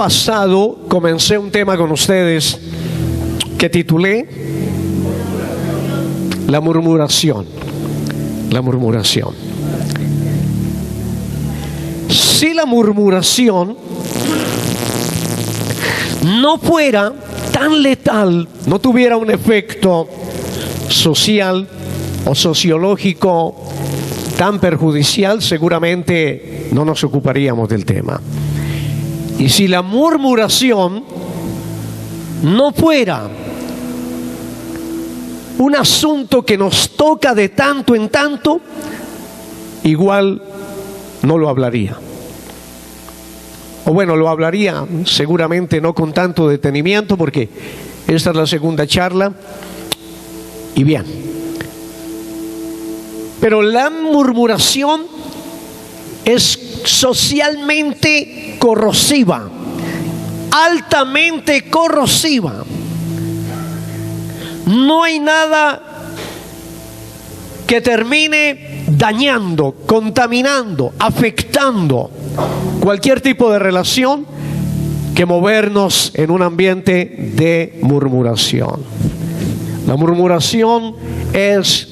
pasado comencé un tema con ustedes que titulé La murmuración. La murmuración. Si la murmuración no fuera tan letal, no tuviera un efecto social o sociológico tan perjudicial, seguramente no nos ocuparíamos del tema. Y si la murmuración no fuera un asunto que nos toca de tanto en tanto, igual no lo hablaría. O bueno, lo hablaría seguramente no con tanto detenimiento, porque esta es la segunda charla y bien. Pero la murmuración es socialmente corrosiva, altamente corrosiva. No hay nada que termine dañando, contaminando, afectando cualquier tipo de relación que movernos en un ambiente de murmuración. La murmuración es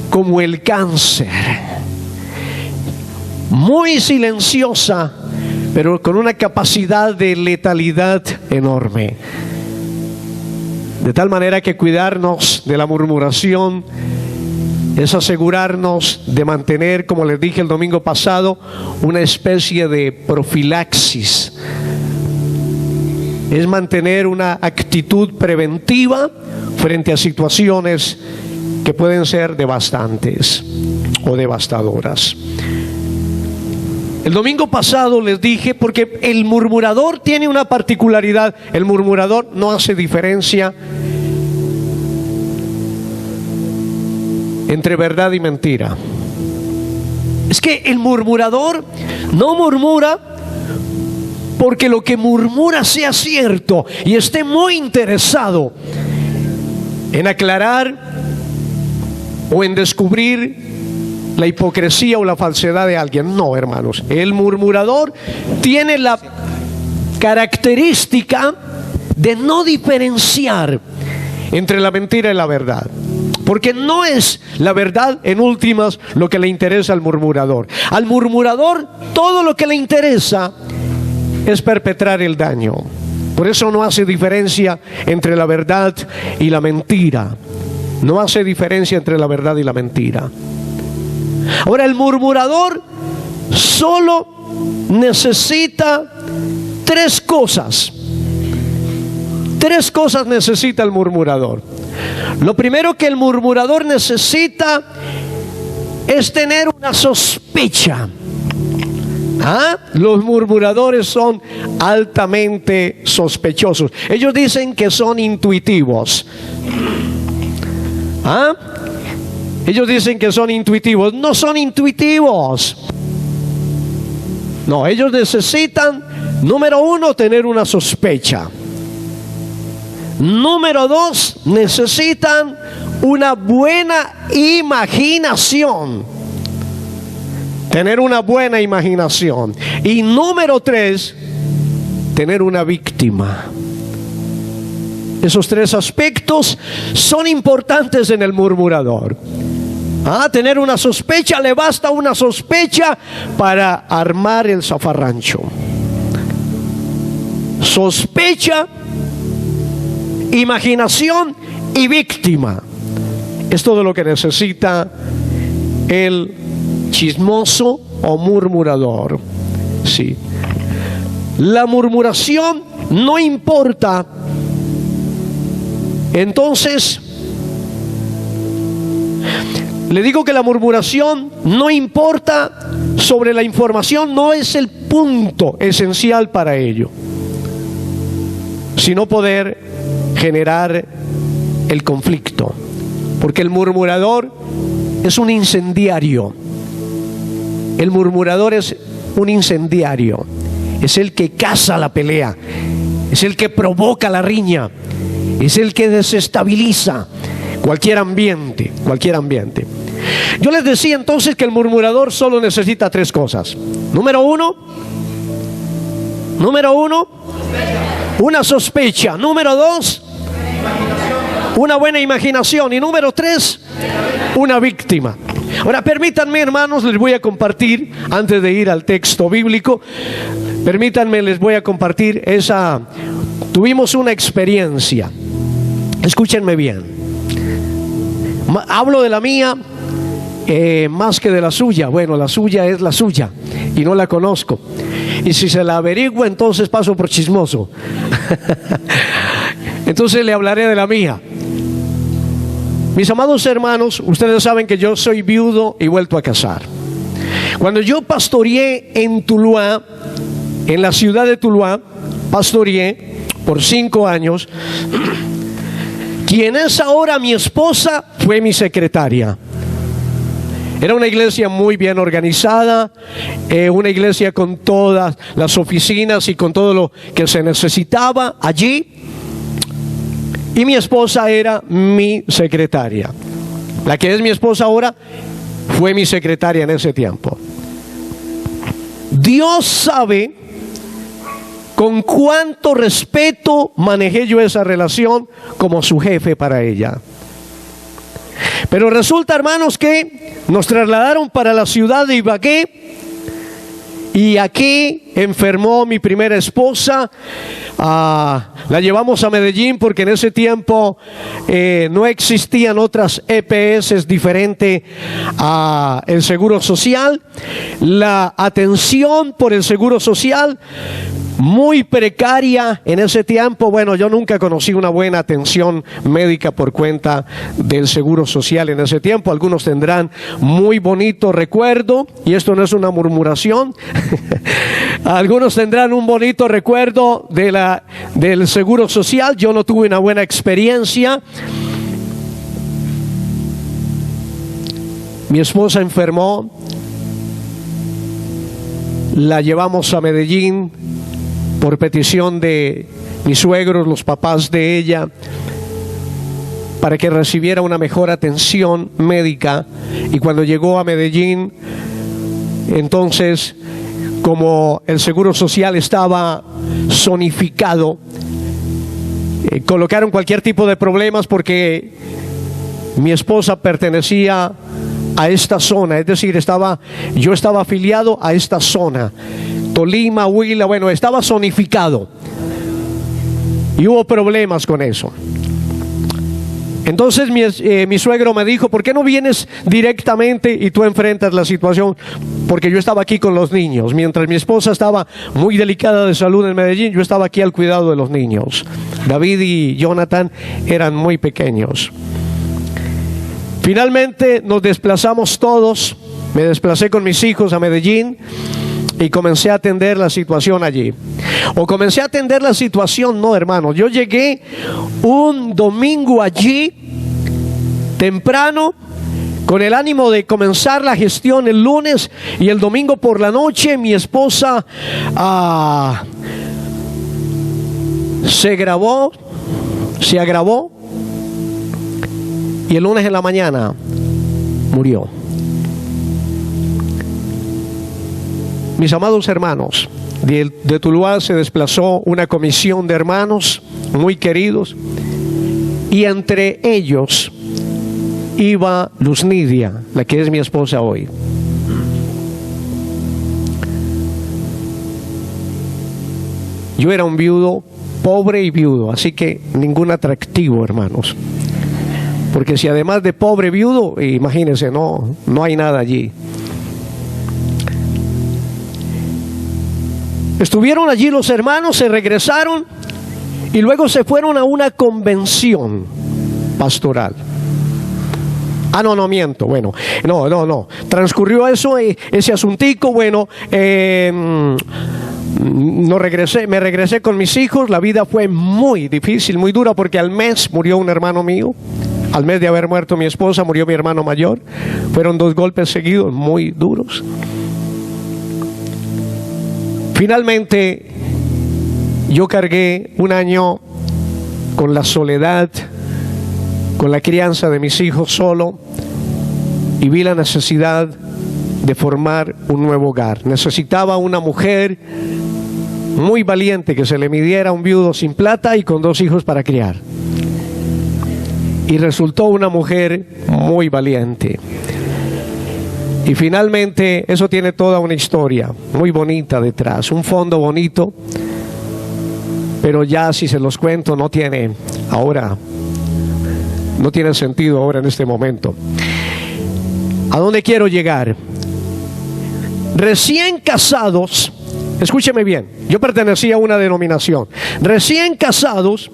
como el cáncer, muy silenciosa, pero con una capacidad de letalidad enorme. De tal manera que cuidarnos de la murmuración es asegurarnos de mantener, como les dije el domingo pasado, una especie de profilaxis. Es mantener una actitud preventiva frente a situaciones que pueden ser devastantes o devastadoras. El domingo pasado les dije, porque el murmurador tiene una particularidad: el murmurador no hace diferencia entre verdad y mentira. Es que el murmurador no murmura porque lo que murmura sea cierto y esté muy interesado en aclarar o en descubrir la hipocresía o la falsedad de alguien. No, hermanos, el murmurador tiene la característica de no diferenciar entre la mentira y la verdad, porque no es la verdad en últimas lo que le interesa al murmurador. Al murmurador todo lo que le interesa es perpetrar el daño. Por eso no hace diferencia entre la verdad y la mentira. No hace diferencia entre la verdad y la mentira. Ahora, el murmurador solo necesita tres cosas. Tres cosas necesita el murmurador. Lo primero que el murmurador necesita es tener una sospecha. Los murmuradores son altamente sospechosos. Ellos dicen que son intuitivos. Ellos dicen que son intuitivos. No son intuitivos. No, ellos necesitan, número uno, tener una sospecha. Número dos, necesitan una buena imaginación. Tener una buena imaginación. Y número tres, tener una víctima. Esos tres aspectos son importantes en el murmurador. Tener una sospecha, le basta una sospecha para armar el zafarrancho. Sospecha, imaginación y víctima. Es todo lo que necesita el chismoso o murmurador. Sí. La murmuración no importa. Entonces, le digo que la murmuración no importa sobre la información, no es el punto esencial para ello, sino poder generar el conflicto. Porque el murmurador es un incendiario. El murmurador es un incendiario. Es el que caza la pelea. Es el que provoca la riña. Es el que desestabiliza cualquier ambiente, cualquier ambiente. Yo les decía entonces que el murmurador solo necesita tres cosas. Número uno, Número 1, una sospecha. Número 2, una buena imaginación. Y número 3, una víctima. Ahora permítanme, hermanos, les voy a compartir, antes de ir al texto bíblico, permítanme, les voy a compartir tuvimos una experiencia. Escúchenme bien. Hablo de la mía más que de la suya. Bueno, la suya es la suya y no la conozco. Y si se la averigua, entonces paso por chismoso. Entonces le hablaré de la mía. Mis amados hermanos, ustedes saben que yo soy viudo y vuelto a casar. Cuando yo pastoreé en Tuluá, en la ciudad de Tuluá, pastoreé por 5 años. Quien es ahora mi esposa fue mi secretaria. Era una iglesia muy bien organizada, una iglesia con todas las oficinas y con todo lo que se necesitaba allí. Y mi esposa era mi secretaria. La que es mi esposa ahora fue mi secretaria en ese tiempo. Dios sabe con cuánto respeto manejé yo esa relación como su jefe para ella. Pero resulta, hermanos, que nos trasladaron para la ciudad de Ibagué. Y aquí enfermó mi primera esposa. La llevamos a Medellín porque en ese tiempo no existían otras EPS diferente a el Seguro Social. La atención por el Seguro Social muy precaria en ese tiempo. Bueno, yo nunca conocí una buena atención médica por cuenta del Seguro Social en ese tiempo. Algunos tendrán muy bonito recuerdo, y esto no es una murmuración. Algunos tendrán un bonito recuerdo del Seguro Social. Yo no tuve una buena experiencia. Mi esposa enfermó, la llevamos a Medellín por petición de mis suegros, los papás de ella, para que recibiera una mejor atención médica. Y cuando llegó a Medellín, entonces, como el Seguro Social estaba zonificado, colocaron cualquier tipo de problemas porque mi esposa pertenecía a esta zona, es decir, yo estaba afiliado a esta zona, Tolima, Huila, bueno, estaba zonificado y hubo problemas con eso. Entonces mi suegro me dijo: ¿por qué no vienes directamente y tú enfrentas la situación? Porque yo estaba aquí con los niños. Mientras mi esposa estaba muy delicada de salud en Medellín, yo estaba aquí al cuidado de los niños. David y Jonathan eran muy pequeños. Finalmente nos desplazamos todos. Me desplacé con mis hijos a Medellín y comencé a atender la situación allí. O comencé a atender la situación, no, hermano. Yo llegué un domingo allí, temprano, con el ánimo de comenzar la gestión el lunes, y el domingo por la noche mi esposa se agravó, y el lunes en la mañana murió. Mis amados hermanos, de Tuluá se desplazó una comisión de hermanos muy queridos, y entre ellos iba Luz Nidia, la que es mi esposa hoy. Yo era un viudo, pobre y viudo, así que ningún atractivo, hermanos. Porque si además de pobre viudo, imagínense, no hay nada allí. Estuvieron allí los hermanos, se regresaron y luego se fueron a una convención pastoral. No miento, bueno, no. Transcurrió eso, ese asuntico, bueno, me regresé con mis hijos. La vida fue muy difícil, muy dura, porque al mes murió un hermano mío. Al mes de haber muerto mi esposa, murió mi hermano mayor. Fueron 2 golpes seguidos, muy duros. Finalmente, yo cargué un año con la soledad, con la crianza de mis hijos solo, y vi la necesidad de formar un nuevo hogar. Necesitaba una mujer muy valiente que se le midiera un viudo sin plata y con 2 hijos para criar. Y resultó una mujer muy valiente. Y finalmente eso tiene toda una historia muy bonita detrás, un fondo bonito, pero ya si se los cuento no tiene sentido ahora en este momento. ¿A dónde quiero llegar? Recién casados, escúcheme bien, yo pertenecía a una denominación. Recién casados,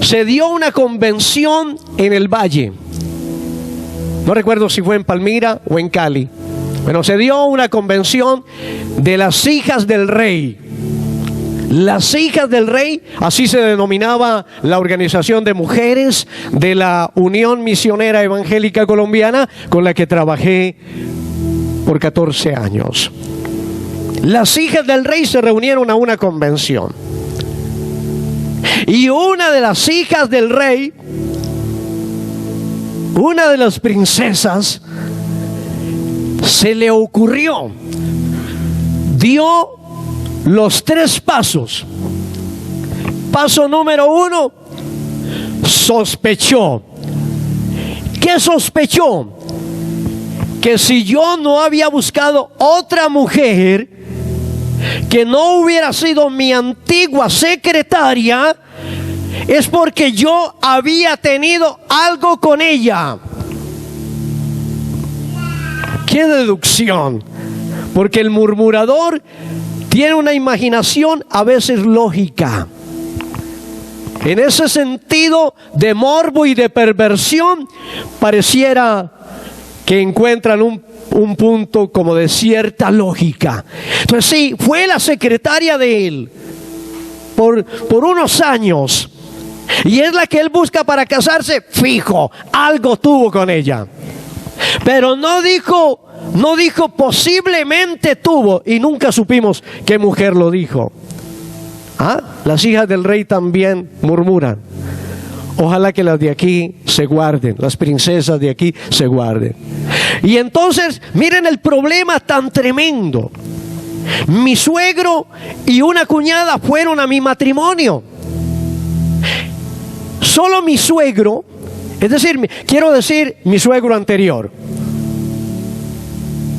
se dio una convención en el Valle. No recuerdo si fue en Palmira o en Cali. Bueno, se dio una convención de las hijas del rey. Las hijas del rey, así se denominaba la organización de mujeres de la Unión Misionera Evangélica Colombiana, con la que trabajé por 14 años. Las hijas del rey se reunieron a una convención. Y una de las hijas del rey, una de las princesas, se le ocurrió, dio los 3 pasos. Paso número 1, sospechó. ¿Qué sospechó? Que si yo no había buscado otra mujer que no hubiera sido mi antigua secretaria, es porque yo había tenido algo con ella. ¡Qué deducción! Porque el murmurador tiene una imaginación a veces lógica. En ese sentido de morbo y de perversión, pareciera que encuentran un punto como de cierta lógica. Entonces sí, fue la secretaria de él por unos años, y es la que él busca para casarse. Fijo, algo tuvo con ella, pero no dijo posiblemente tuvo, y nunca supimos qué mujer lo dijo. Las hijas del rey también murmuran. Ojalá que las de aquí se guarden, las princesas de aquí se guarden. Y entonces, miren el problema tan tremendo. Mi suegro y una cuñada fueron a mi matrimonio. Solo mi suegro, es decir, quiero decir mi suegro anterior,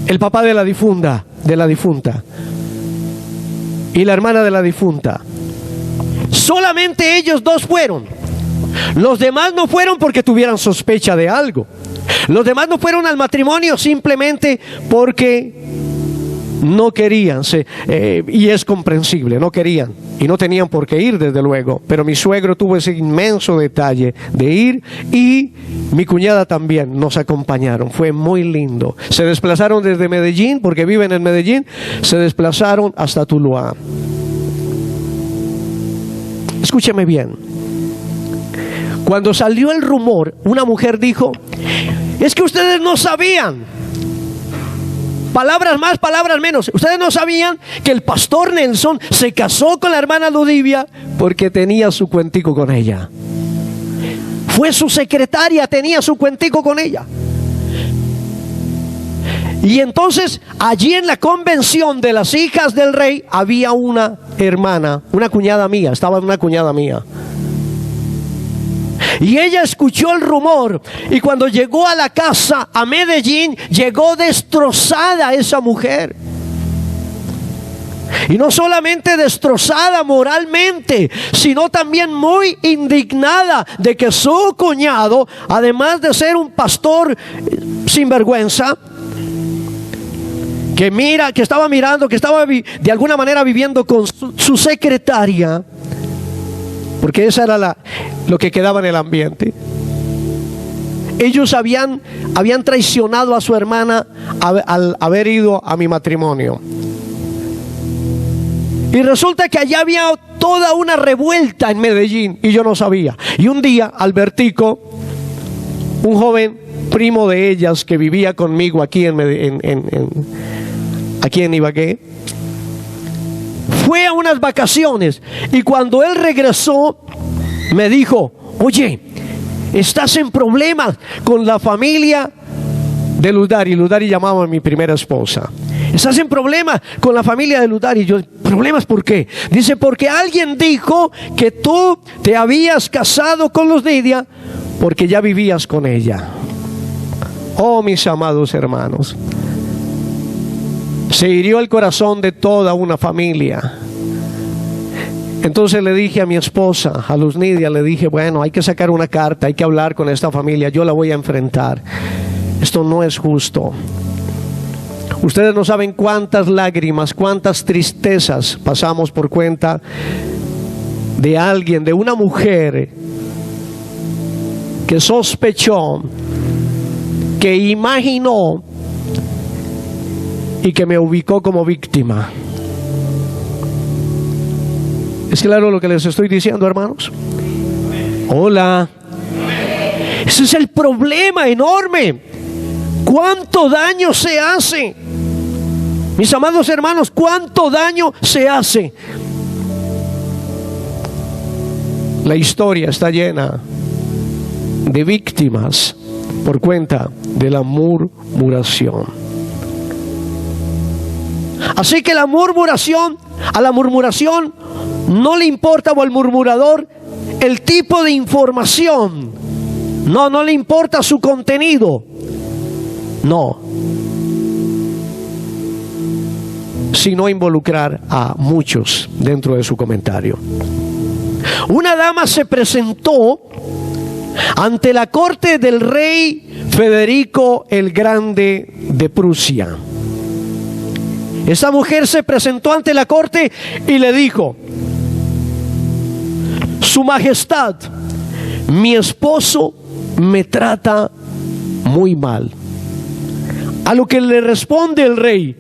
el papá de la difunta, y la hermana de la difunta. Solamente ellos 2 fueron. Los demás no fueron porque tuvieran sospecha de algo. Los demás no fueron al matrimonio simplemente porque no querían, y es comprensible, no querían y no tenían por qué ir, desde luego. Pero mi suegro tuvo ese inmenso detalle de ir, y mi cuñada también nos acompañaron. Fue muy lindo. Se desplazaron desde Medellín, porque viven en Medellín, se desplazaron hasta Tuluá. Escúcheme bien. Cuando salió el rumor, una mujer dijo: es que ustedes no sabían. Palabras más, palabras menos. Ustedes no sabían que el pastor Nelson se casó con la hermana Ludivia porque tenía su cuentico con ella. Fue su secretaria, tenía su cuentico con ella. Y entonces allí en la convención de las hijas del rey había una hermana, una cuñada mía, estaba una cuñada mía. Y ella escuchó el rumor, y cuando llegó a la casa a Medellín, llegó destrozada esa mujer. Y no solamente destrozada moralmente, sino también muy indignada de que su cuñado, además de ser un pastor sinvergüenza, que estaba mirando, que estaba de alguna manera viviendo con su secretaria, porque esa era lo que quedaba en el ambiente. Ellos habían traicionado a su hermana al haber ido a mi matrimonio. Y resulta que allá había toda una revuelta en Medellín, y yo no sabía. Y un día, Albertico, un joven primo de ellas que vivía conmigo aquí aquí en Ibagué, fue a unas vacaciones, y cuando él regresó me dijo: oye, estás en problemas con la familia de Ludari. Ludari llamaba a mi primera esposa. Estás en problema con la familia de Luther. Y yo, ¿problemas por qué? Dice, porque alguien dijo que tú te habías casado con los Lidia porque ya vivías con ella. Oh, mis amados hermanos, se hirió el corazón de toda una familia. Entonces le dije a mi esposa, a Luz Nidia, le dije, bueno, hay que sacar una carta, hay que hablar con esta familia, yo la voy a enfrentar. Esto no es justo. Ustedes no saben cuántas lágrimas, cuántas tristezas pasamos por cuenta de alguien, de una mujer que sospechó, que imaginó y que me ubicó como víctima. ¿Es claro lo que les estoy diciendo, hermanos? Hola. Ese es el problema enorme. ¿Cuánto daño se hace? Mis amados hermanos, ¿cuánto daño se hace? La historia está llena de víctimas por cuenta de la murmuración. Así que a la murmuración no le importa, o al murmurador, el tipo de información. No le importa su contenido. No. Sino involucrar a muchos dentro de su comentario. Una dama se presentó ante la corte del rey Federico el Grande de Prusia. Esa mujer se presentó ante la corte y le dijo: Su Majestad, mi esposo me trata muy mal. A lo que le responde el rey: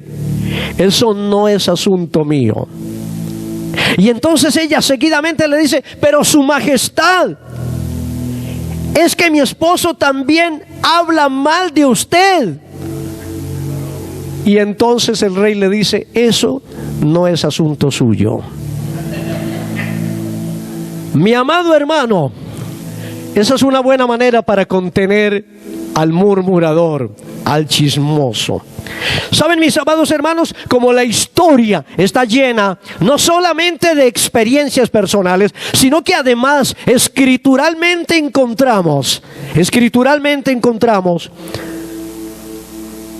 eso no es asunto mío. Y entonces ella seguidamente le dice: pero Su Majestad, es que mi esposo también habla mal de usted. Y entonces el rey le dice: eso no es asunto suyo. Mi amado hermano, esa es una buena manera para contener al murmurador, al chismoso. Saben, mis amados hermanos, como la historia está llena no solamente de experiencias personales, sino que además escrituralmente encontramos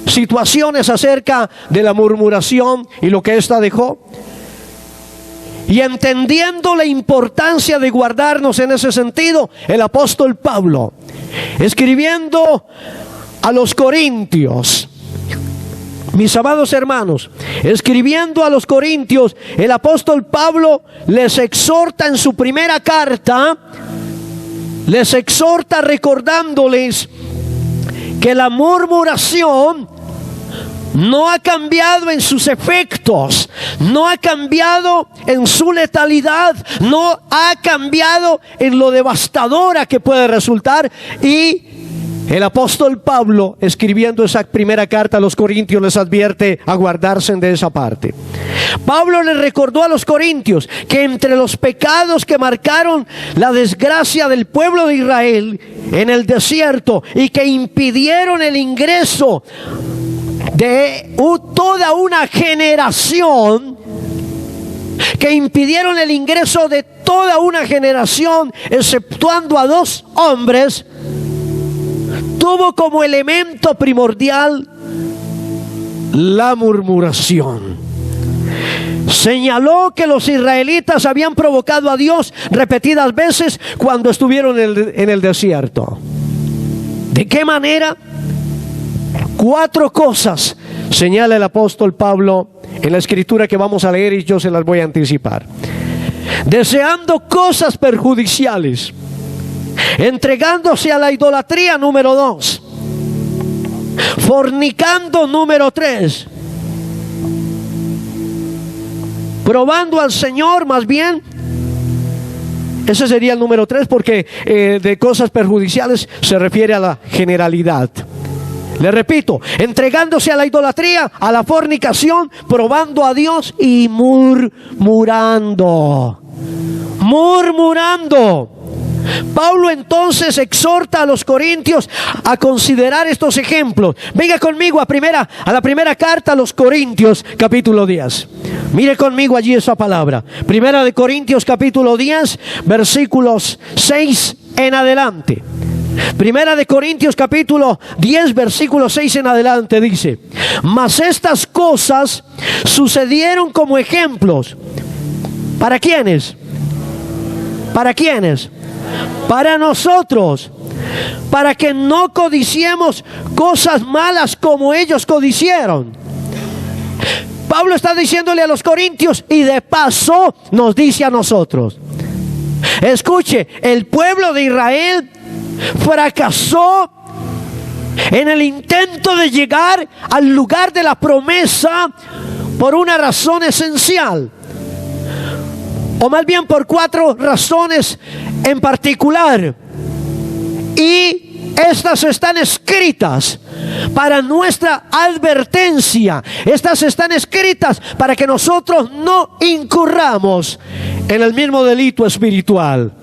situaciones acerca de la murmuración y lo que ésta dejó. Y entendiendo la importancia de guardarnos en ese sentido, el apóstol Pablo, escribiendo a los Corintios, mis amados hermanos, escribiendo a los Corintios, el apóstol Pablo les exhorta en su primera carta, les exhorta recordándoles que la murmuración no ha cambiado en sus efectos, no ha cambiado en su letalidad, no ha cambiado en lo devastadora que puede resultar. Y el apóstol Pablo, escribiendo esa primera carta a los Corintios, les advierte a guardarse de esa parte. Pablo les recordó a los Corintios que entre los pecados que marcaron la desgracia del pueblo de Israel en el desierto y que impidieron el ingreso de toda una generación, exceptuando a 2 hombres, tuvo como elemento primordial la murmuración. Señaló que los israelitas habían provocado a Dios repetidas veces cuando estuvieron en el desierto. ¿De qué manera? 4 cosas señala el apóstol Pablo en la escritura que vamos a leer, y yo se las voy a anticipar. Deseando cosas perjudiciales, entregándose a la idolatría, número 2, fornicando, número 3, probando al Señor, más bien, ese sería el número 3, porque de cosas perjudiciales se refiere a la generalidad. Le repito: entregándose a la idolatría, a la fornicación, probando a Dios y murmurando. Pablo entonces exhorta a los corintios a considerar estos ejemplos. Venga conmigo a la primera carta a los Corintios, capítulo 10. Mire conmigo allí esa palabra. Primera de Corintios, capítulo 10, versículos 6 en adelante. Primera de Corintios, capítulo 10, versículo 6 en adelante dice: mas estas cosas sucedieron como ejemplos. ¿Para quiénes? ¿Para quiénes? Para nosotros, para que no codiciemos cosas malas como ellos codiciaron. Pablo está diciéndole a los corintios y de paso nos dice a nosotros. Escuche, el pueblo de Israel fracasó en el intento de llegar al lugar de la promesa por una razón esencial, o más bien por 4 razones en particular, y estas están escritas para nuestra advertencia. Estas están escritas para que nosotros no incurramos en el mismo delito espiritual.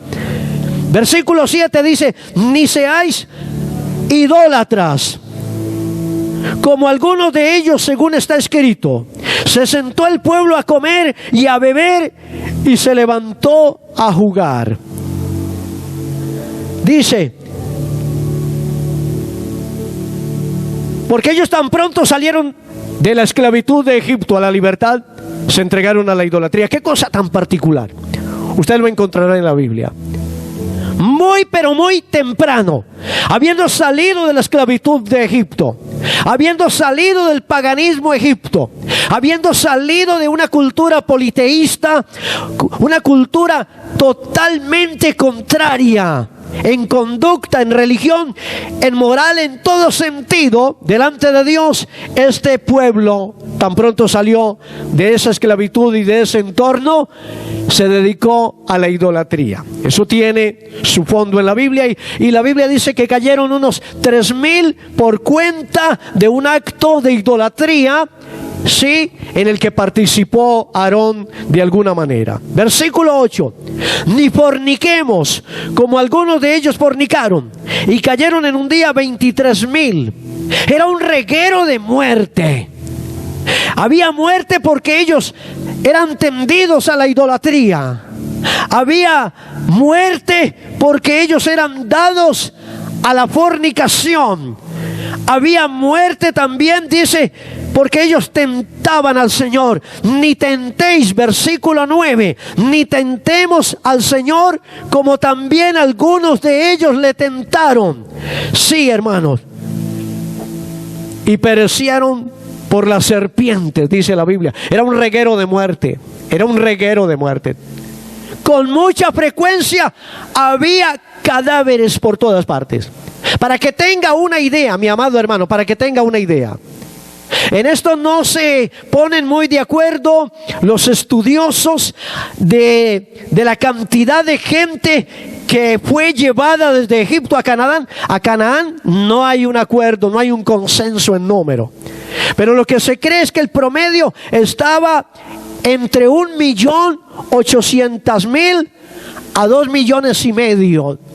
Versículo 7 dice: ni seáis idólatras, como algunos de ellos, según está escrito. Se sentó el pueblo a comer y a beber, y se levantó a jugar. Dice: porque ellos tan pronto salieron de la esclavitud de Egipto a la libertad, se entregaron a la idolatría. Qué cosa tan particular. Usted lo encontrará en la Biblia. Muy pero muy temprano, habiendo salido de la esclavitud de Egipto, habiendo salido del paganismo Egipto, habiendo salido de una cultura politeísta, una cultura totalmente contraria en conducta, en religión, en moral, en todo sentido, delante de Dios, este pueblo tan pronto salió de esa esclavitud y de ese entorno, se dedicó a la idolatría. Eso tiene su fondo en la Biblia, y la Biblia dice que cayeron unos 3,000 por cuenta de un acto de idolatría, sí, en el que participó Aarón de alguna manera. Versículo 8: ni forniquemos, como algunos de ellos fornicaron, y cayeron en un día 23,000. Era un reguero de muerte. Había muerte porque ellos eran tendidos a la idolatría. Había muerte porque ellos eran dados a la fornicación. Había muerte también, dice, porque ellos tentaban al Señor. Ni tentéis, versículo 9, ni tentemos al Señor como también algunos de ellos le tentaron. Sí, hermanos, y perecieron por las serpientes, dice la Biblia. Era un reguero de muerte. Era un reguero de muerte. Con mucha frecuencia había cadáveres por todas partes. Para que tenga una idea, mi amado hermano, para que tenga una idea. En esto no se ponen muy de acuerdo los estudiosos de la cantidad de gente que fue llevada desde Egipto a Canaán. A Canaán no hay un acuerdo, no hay un consenso en número. Pero lo que se cree es que el promedio estaba entre 1.800.000 a 2,5 millones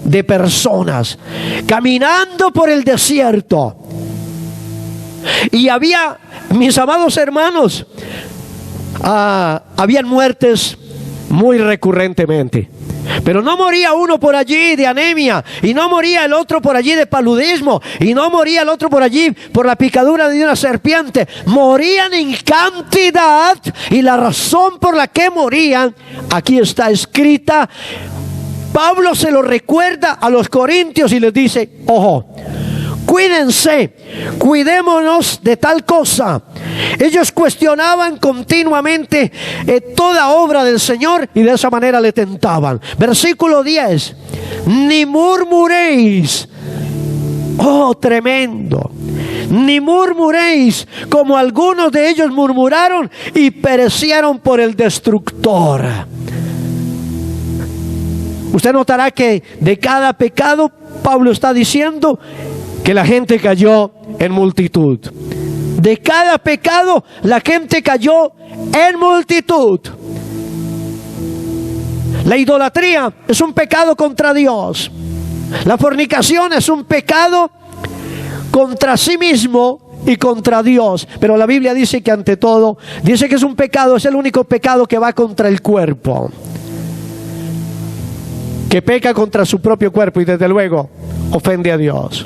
de personas caminando por el desierto. Y había, mis amados hermanos, habían muertes muy recurrentemente. Pero no moría uno por allí de anemia, y no moría el otro por allí de paludismo, y no moría el otro por allí por la picadura de una serpiente. Morían en cantidad, y la razón por la que morían aquí está escrita. Pablo se lo recuerda a los corintios y les dice: ojo, cuídense, cuidémonos de tal cosa. Ellos cuestionaban continuamente toda obra del Señor, y de esa manera le tentaban. Versículo 10: ni murmuréis. Oh, tremendo. Ni murmuréis, como algunos de ellos murmuraron y perecieron por el destructor. Usted notará que de cada pecado, Pablo está diciendo que la gente cayó en multitud. De cada pecado, la gente cayó en multitud. La idolatría es un pecado contra Dios. La fornicación es un pecado contra sí mismo y contra Dios. Pero la Biblia dice que ante todo, dice que es un pecado, es el único pecado que va contra el cuerpo, que peca contra su propio cuerpo y desde luego ofende a Dios.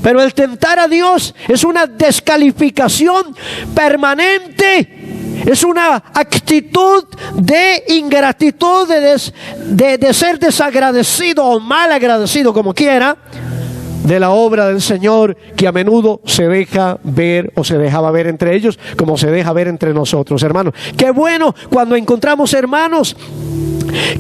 Pero el tentar a Dios es una descalificación permanente. Es una actitud de ingratitud, de ser desagradecido o mal agradecido, como quiera, de la obra del Señor, que a menudo se deja ver o se dejaba ver entre ellos, como se deja ver entre nosotros, hermanos. Qué bueno cuando encontramos hermanos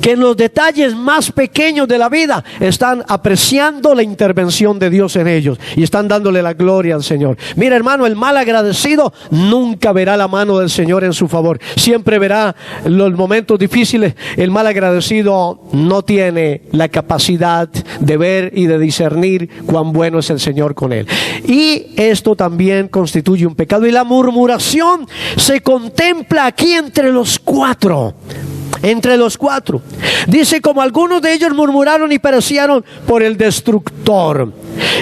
que en los detalles más pequeños de la vida están apreciando la intervención de Dios en ellos y están dándole la gloria al Señor. Mira, hermano, el mal agradecido nunca verá la mano del Señor en su favor, siempre verá los momentos difíciles. El mal agradecido no tiene la capacidad de ver y de discernir cuán bueno es el Señor con él, y esto también constituye un pecado. Y la murmuración se contempla aquí entre los cuatro. Entre los cuatro. Dice, como algunos de ellos murmuraron y perecieron por el destructor.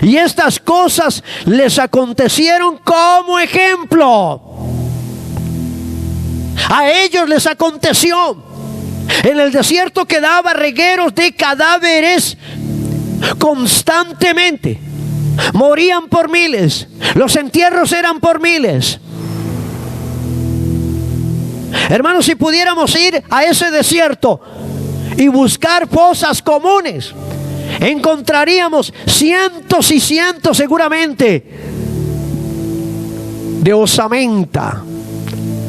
Y estas cosas les acontecieron como ejemplo. A ellos les aconteció. En el desierto quedaban regueros de cadáveres constantemente. Morían por miles. Los entierros eran por miles. Hermanos, si pudiéramos ir a ese desierto y buscar fosas comunes, encontraríamos cientos y cientos seguramente de osamenta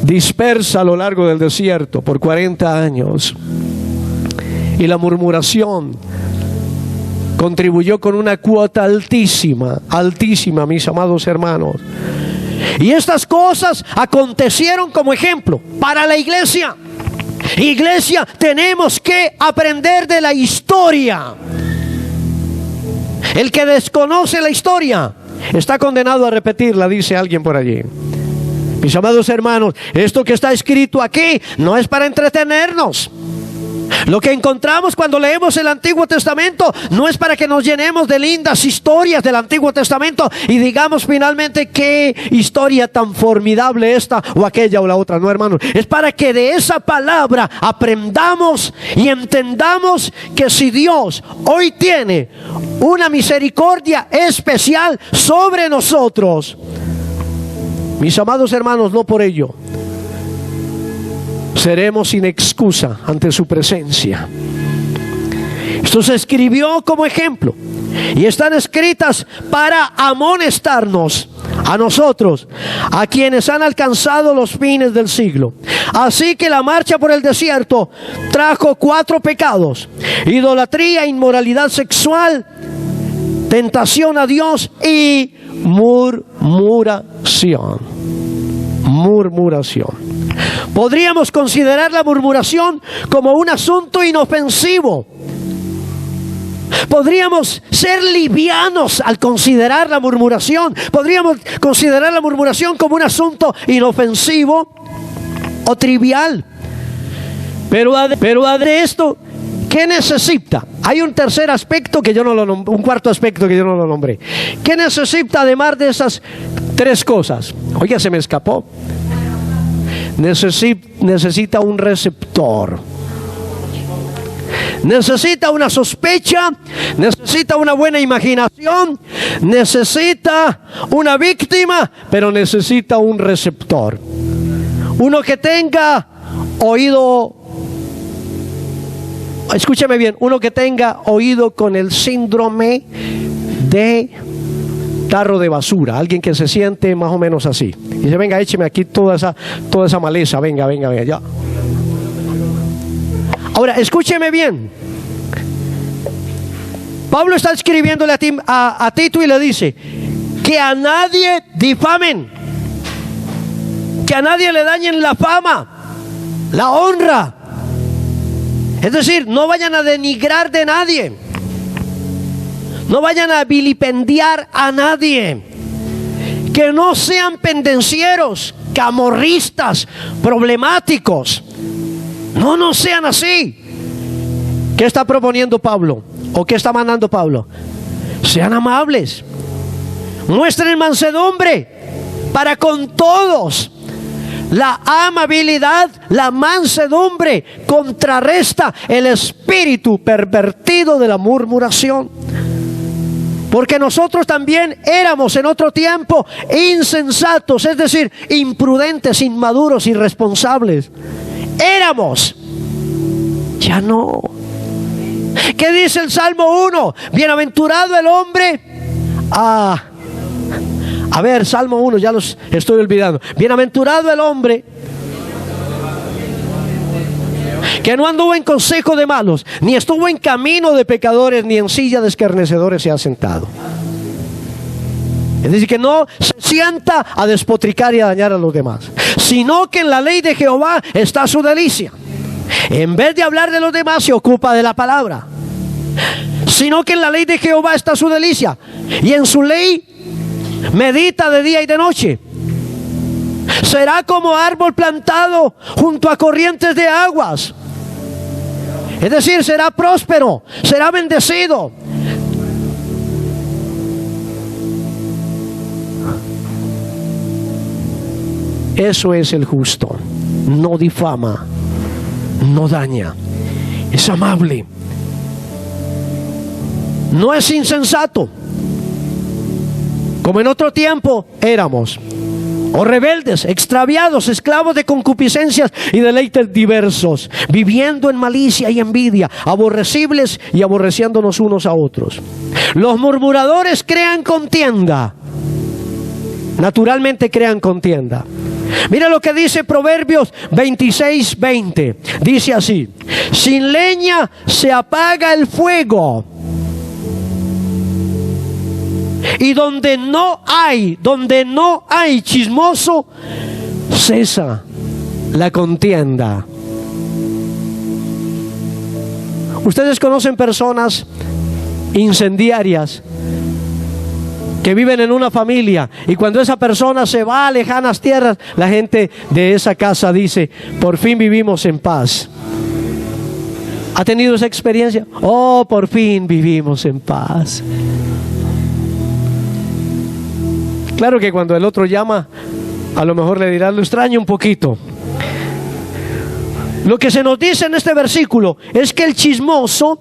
dispersa a lo largo del desierto por 40 años. Y la murmuración contribuyó con una cuota altísima, altísima, mis amados hermanos. Y estas cosas acontecieron como ejemplo para la iglesia. Iglesia, tenemos que aprender de la historia. El que desconoce la historia está condenado a repetirla, dice alguien por allí. Mis amados hermanos, esto que está escrito aquí no es para entretenernos. Lo que encontramos cuando leemos el Antiguo Testamento no es para que nos llenemos de lindas historias del Antiguo Testamento y digamos finalmente qué historia tan formidable esta o aquella o la otra. No, hermanos, es para que de esa palabra aprendamos y entendamos que si Dios hoy tiene una misericordia especial sobre nosotros, mis amados hermanos, no por ello seremos sin excusa ante su presencia. Esto se escribió como ejemplo y están escritas para amonestarnos a nosotros, a quienes han alcanzado los fines del siglo. Así que la marcha por el desierto trajo 4 pecados: idolatría, inmoralidad sexual, tentación a Dios y murmuración. Murmuración. Podríamos considerar la murmuración como un asunto inofensivo. Podríamos ser livianos al considerar la murmuración. Podríamos considerar la murmuración como un asunto inofensivo o trivial. Pero de esto, ¿qué necesita? Hay un tercer aspecto que yo no lo nombré, un cuarto aspecto que yo no lo nombré. ¿Qué necesita además de esas 3 cosas? Oiga, se me escapó. Necesita un receptor. Necesita una sospecha, necesita una buena imaginación, necesita una víctima, pero necesita un receptor. Uno que tenga oído, escúcheme bien, uno que tenga oído con el síndrome de tarro de basura, alguien que se siente más o menos así. Y dice, venga, écheme aquí toda esa maleza, venga, ya. Ahora, escúcheme bien. Pablo está escribiéndole a Tito y le dice que a nadie difamen, que a nadie le dañen la fama, la honra. Es decir, no vayan a denigrar de nadie, no vayan a vilipendiar a nadie, que no sean pendencieros, camorristas, problemáticos. No sean así. ¿Qué está proponiendo Pablo? ¿O qué está mandando Pablo? Sean amables, muestren mansedumbre para con todos. La amabilidad, la mansedumbre contrarresta el espíritu pervertido de la murmuración. Porque nosotros también éramos en otro tiempo insensatos, es decir, imprudentes, inmaduros, irresponsables. Éramos, ya no. ¿Qué dice el Salmo 1? Bienaventurado el hombre. A ver, Salmo 1, ya los estoy olvidando. Bienaventurado el hombre que no anduvo en consejo de malos, ni estuvo en camino de pecadores, ni en silla de escarnecedores se ha sentado. Es decir, que no se sienta a despotricar y a dañar a los demás, sino que en la ley de Jehová está su delicia. En vez de hablar de los demás, se ocupa de la palabra. Sino que en la ley de Jehová está su delicia, y en su ley medita de día y de noche. Será como árbol plantado junto a corrientes de aguas. Es decir, será próspero, será bendecido. Eso es el justo. No difama, no daña, es amable, no es insensato, como en otro tiempo éramos, o rebeldes, extraviados, esclavos de concupiscencias y deleites diversos, viviendo en malicia y envidia, aborrecibles y aborreciéndonos unos a otros. Los murmuradores crean contienda, naturalmente crean contienda. Mira lo que dice Proverbios 26:20. Dice así: sin leña se apaga el fuego, y donde no hay chismoso, cesa la contienda. Ustedes conocen personas incendiarias que viven en una familia, y cuando esa persona se va a lejanas tierras, la gente de esa casa dice: por fin vivimos en paz. ¿Ha tenido esa experiencia? Oh, por fin vivimos en paz. Claro que cuando el otro llama, a lo mejor le dirá: lo extraño un poquito. Lo que se nos dice en este versículo es que el chismoso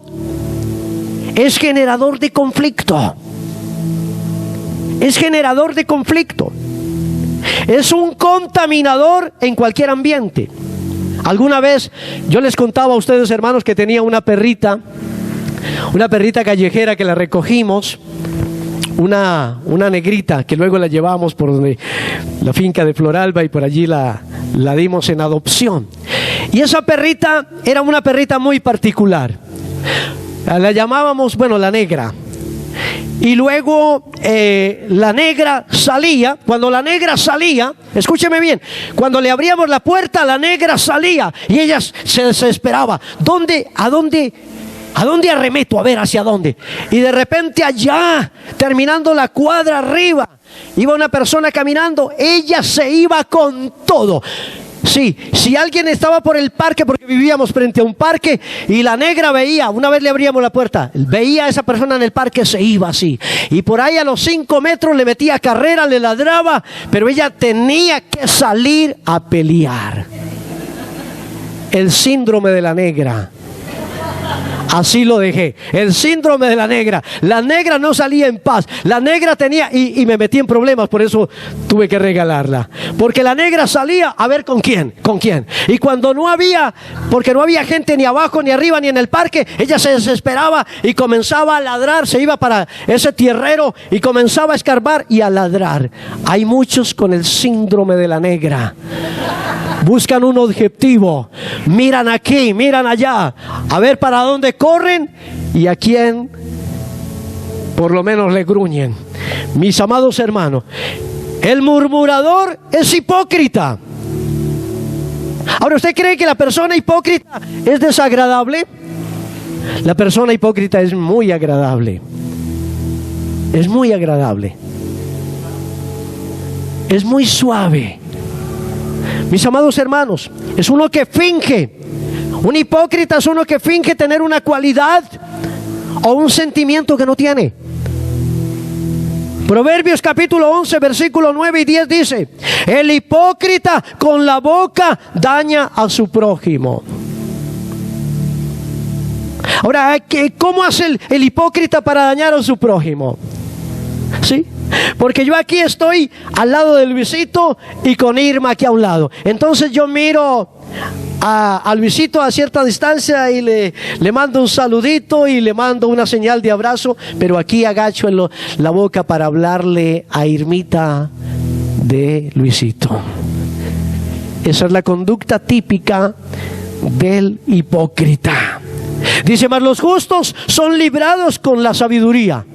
es generador de conflicto. Es generador de conflicto. Es un contaminador en cualquier ambiente. Alguna vez yo les contaba a ustedes, hermanos, que tenía una perrita callejera que la recogimos, una negrita que luego la llevamos por donde la finca de Floralba, y por allí la dimos en adopción. Y esa perrita era una perrita muy particular. La llamábamos, la negra. Y luego la negra salía. Cuando la negra salía, escúcheme bien, cuando le abríamos la puerta, la negra salía y ella se desesperaba. ¿A dónde arremeto? A ver, ¿hacia dónde? Y de repente allá, terminando la cuadra arriba, iba una persona caminando. Ella se iba con todo. Sí, si alguien estaba por el parque, porque vivíamos frente a un parque, y la negra veía, una vez le abríamos la puerta, veía a esa persona en el parque, se iba así, y por ahí a los 5 metros le metía carrera, le ladraba, pero ella tenía que salir a pelear. El síndrome de la negra. Así lo dejé, el síndrome de la negra. La negra no salía en paz. La negra tenía, y me metí en problemas, por eso tuve que regalarla. Porque la negra salía a ver con quién. Y cuando porque no había gente ni abajo, ni arriba, ni en el parque, ella se desesperaba y comenzaba a ladrar. Se iba para ese tierrero y comenzaba a escarbar y a ladrar. Hay muchos con el síndrome de la negra. Buscan un objetivo, miran aquí, miran allá, a ver para dónde corren y a quién por lo menos le gruñen. Mis amados hermanos, el murmurador es hipócrita. Ahora, ¿usted cree que la persona hipócrita es desagradable? La persona hipócrita es muy agradable. Es muy agradable. Es muy suave. Mis amados hermanos, es uno que finge Un hipócrita es uno que finge tener una cualidad o un sentimiento que no tiene. Proverbios capítulo 11, versículo 9 y 10 dice: el hipócrita con la boca daña a su prójimo. Ahora, ¿cómo hace el hipócrita para dañar a su prójimo? ¿Sí? Porque yo aquí estoy al lado de Luisito y con Irma aquí a un lado. Entonces yo miro a Luisito a cierta distancia y le mando un saludito y le mando una señal de abrazo, pero aquí agacho la boca para hablarle a Irmita de Luisito. Esa es la conducta típica del hipócrita. Dice: mas los justos son librados con la sabiduría.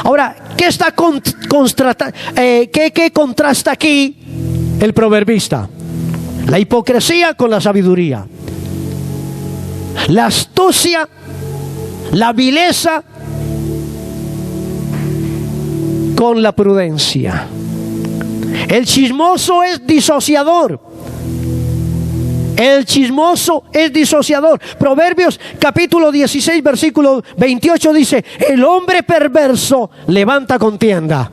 Ahora, ¿qué contrasta aquí el proverbista? La hipocresía con la sabiduría, la astucia, la vileza con la prudencia. El chismoso es disociador. El chismoso es disociador. Proverbios capítulo 16 versículo 28 dice: el hombre perverso levanta contienda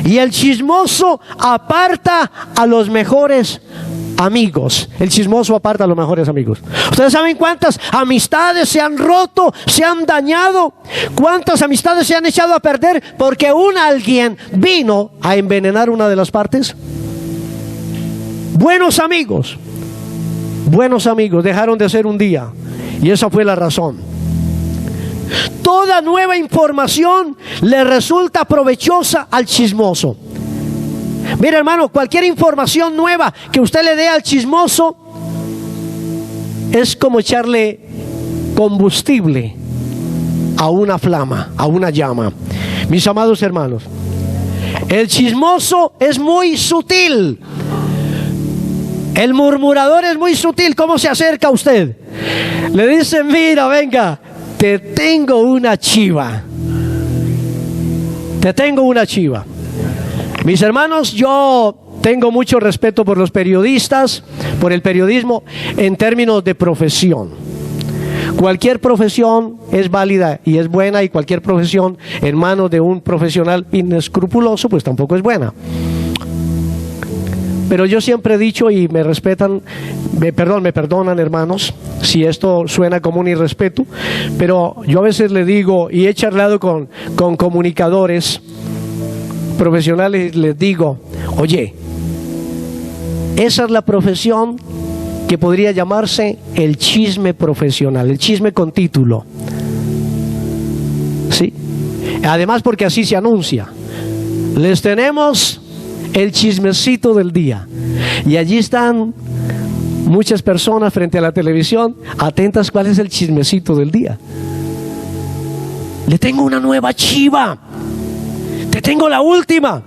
y el chismoso aparta a los mejores amigos. El chismoso aparta a los mejores amigos. Ustedes saben cuántas amistades se han roto, se han dañado, cuántas amistades se han echado a perder porque alguien vino a envenenar una de las partes. Buenos amigos dejaron de ser un día, y esa fue la razón. Toda nueva información le resulta provechosa al chismoso. Mira, hermano, cualquier información nueva que usted le dé al chismoso es como echarle combustible a una flama, a una llama. Mis amados hermanos, el chismoso es muy sutil. El murmurador es muy sutil. ¿Cómo se acerca a usted? Le dice: mira, venga, te tengo una chiva. Te tengo una chiva. Mis hermanos, yo tengo mucho respeto por los periodistas, por el periodismo en términos de profesión. Cualquier profesión es válida y es buena, y cualquier profesión en manos de un profesional inescrupuloso pues tampoco es buena. Pero yo siempre he dicho, y me respetan, me perdonan hermanos, si esto suena como un irrespeto, pero yo a veces le digo, y he charlado con comunicadores profesionales, les digo: oye, esa es la profesión que podría llamarse el chisme profesional, el chisme con título. ¿Sí? Además, porque así se anuncia. Les tenemos el chismecito del día, y allí están muchas personas frente a la televisión atentas. ¿Cuál es el chismecito del día? Le tengo una nueva chiva, te tengo la última.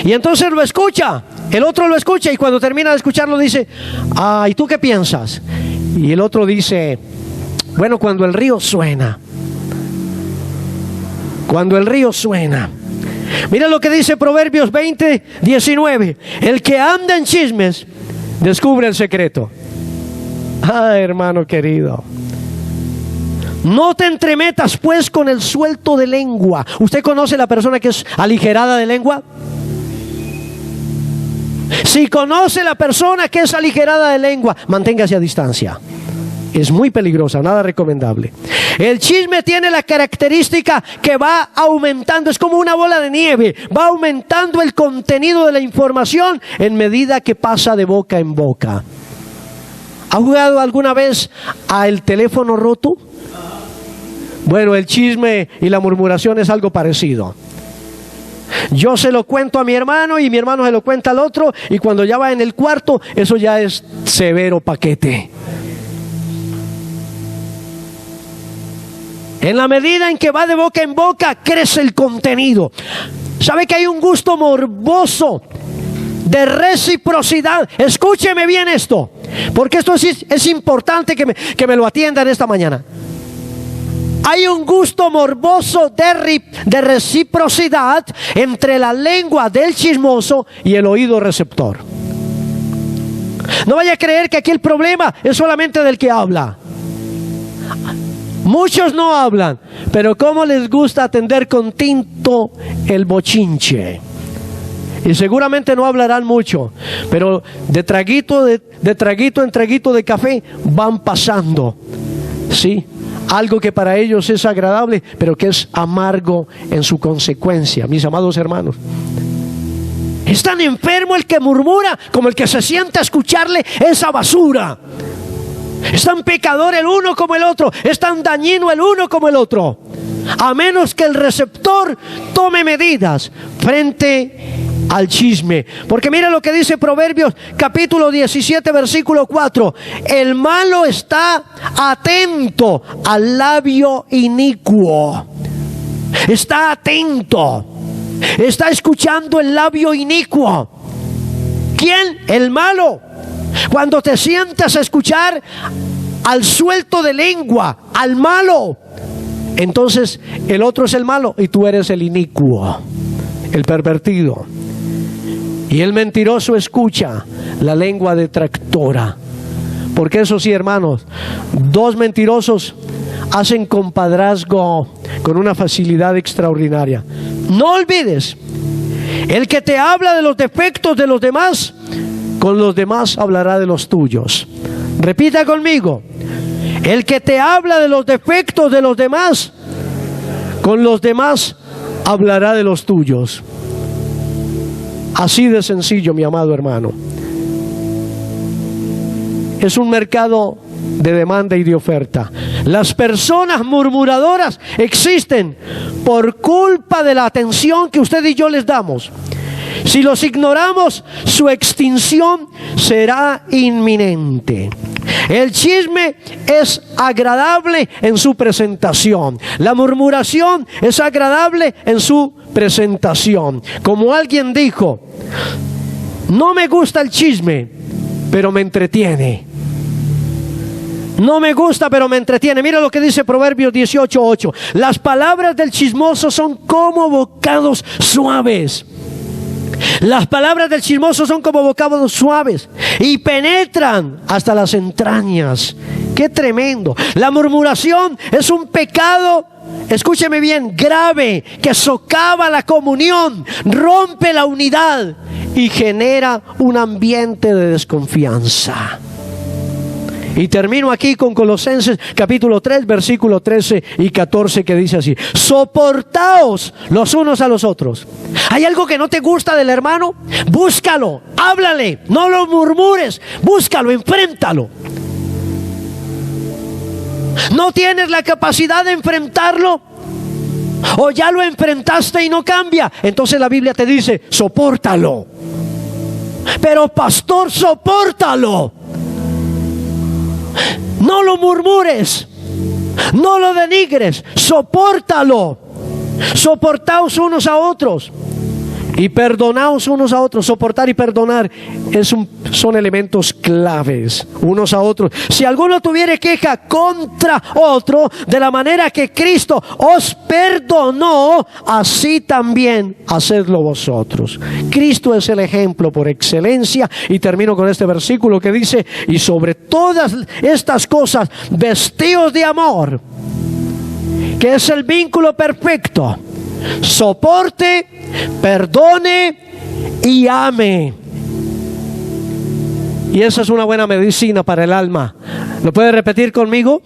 Y entonces lo escucha, el otro lo escucha, y cuando termina de escucharlo dice: ¿y tú qué piensas? Y el otro dice: bueno, cuando el río suena. Cuando el río suena. Mira lo que dice Proverbios 20, 19. El que anda en chismes descubre el secreto. Hermano querido, no te entremetas pues con el suelto de lengua. ¿Usted conoce la persona que es aligerada de lengua? Si conoce la persona que es aligerada de lengua, manténgase a distancia. Es muy peligrosa, nada recomendable. El chisme tiene la característica que va aumentando, es como una bola de nieve, va aumentando el contenido de la información en medida que pasa de boca en boca. ¿Ha jugado alguna vez al teléfono roto? Bueno, el chisme y la murmuración es algo parecido. Yo se lo cuento a mi hermano y mi hermano se lo cuenta al otro, y cuando ya va en el cuarto, eso ya es severo paquete. En la medida en que va de boca en boca, crece el contenido. ¿Sabe que hay un gusto morboso de reciprocidad? Escúcheme bien esto, porque esto es importante que me lo atiendan esta mañana. Hay un gusto morboso de reciprocidad entre la lengua del chismoso y el oído receptor. No vaya a creer que aquí el problema es solamente del que habla. Muchos no hablan, pero cómo les gusta atender con tinto el bochinche. Y seguramente no hablarán mucho, pero de traguito en traguito de café van pasando, ¿sí? Algo que para ellos es agradable, pero que es amargo en su consecuencia, mis amados hermanos. Es tan enfermo el que murmura como el que se sienta a escucharle esa basura. Es tan pecador el uno como el otro, es tan dañino el uno como el otro, a menos que el receptor tome medidas frente al chisme. Porque mira lo que dice Proverbios capítulo 17 versículo 4: el malo está atento al labio inicuo. Está atento, está escuchando el labio inicuo. ¿Quién? El malo. Cuando te sientas a escuchar al suelto de lengua, al malo, entonces el otro es el malo y tú eres el inicuo, el pervertido. Y el mentiroso escucha la lengua detractora. Porque eso sí, hermanos, dos mentirosos hacen compadrazgo con una facilidad extraordinaria. No olvides, el que te habla de los defectos de los demás, con los demás hablará de los tuyos. Repita conmigo: el que te habla de los defectos de los demás, con los demás hablará de los tuyos. Así de sencillo, mi amado hermano. Es un mercado de demanda y de oferta. Las personas murmuradoras existen por culpa de la atención que usted y yo les damos. Si los ignoramos, su extinción será inminente. El chisme es agradable en su presentación. La murmuración es agradable en su presentación. Como alguien dijo: no me gusta el chisme, pero me entretiene. No me gusta, pero me entretiene. Mira lo que dice Proverbios 18:8. Las palabras del chismoso son como bocados suaves. Las palabras del chismoso son como bocados suaves y penetran hasta las entrañas. ¡Qué tremendo! La murmuración es un pecado, escúcheme bien, grave, que socava la comunión, rompe la unidad y genera un ambiente de desconfianza. Y termino aquí con Colosenses capítulo 3 versículo 13 y 14, que dice así: soportaos los unos a los otros. ¿Hay algo que no te gusta del hermano? Búscalo, háblale, no lo murmures, búscalo, enfréntalo. ¿No tienes la capacidad de enfrentarlo? ¿O ya lo enfrentaste y no cambia? Entonces la Biblia te dice: sopórtalo. Pero pastor, sopórtalo. No lo murmures, no lo denigres, sopórtalo. Soportaos unos a otros y perdonaos unos a otros. Soportar y perdonar son elementos claves unos a otros. Si alguno tuviere queja contra otro, de la manera que Cristo os perdonó, así también hacedlo vosotros. Cristo es el ejemplo por excelencia. Y termino con este versículo que dice: y sobre todas estas cosas vestíos de amor, que es el vínculo perfecto. Soporte, perdone y ame. Y esa es una buena medicina para el alma. ¿Lo puede repetir conmigo?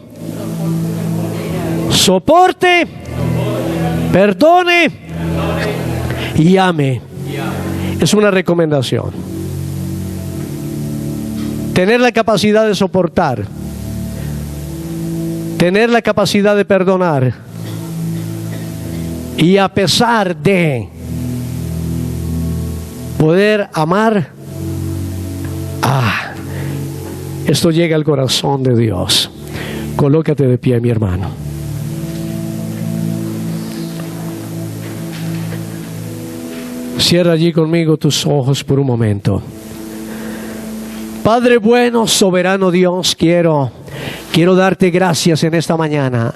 Soporte, perdone y ame. Es una recomendación. Tener la capacidad de soportar, tener la capacidad de perdonar, y a pesar de poder amar, esto llega al corazón de Dios. Colócate de pie, mi hermano. Cierra allí conmigo tus ojos por un momento. Padre bueno, soberano Dios, quiero darte gracias en esta mañana.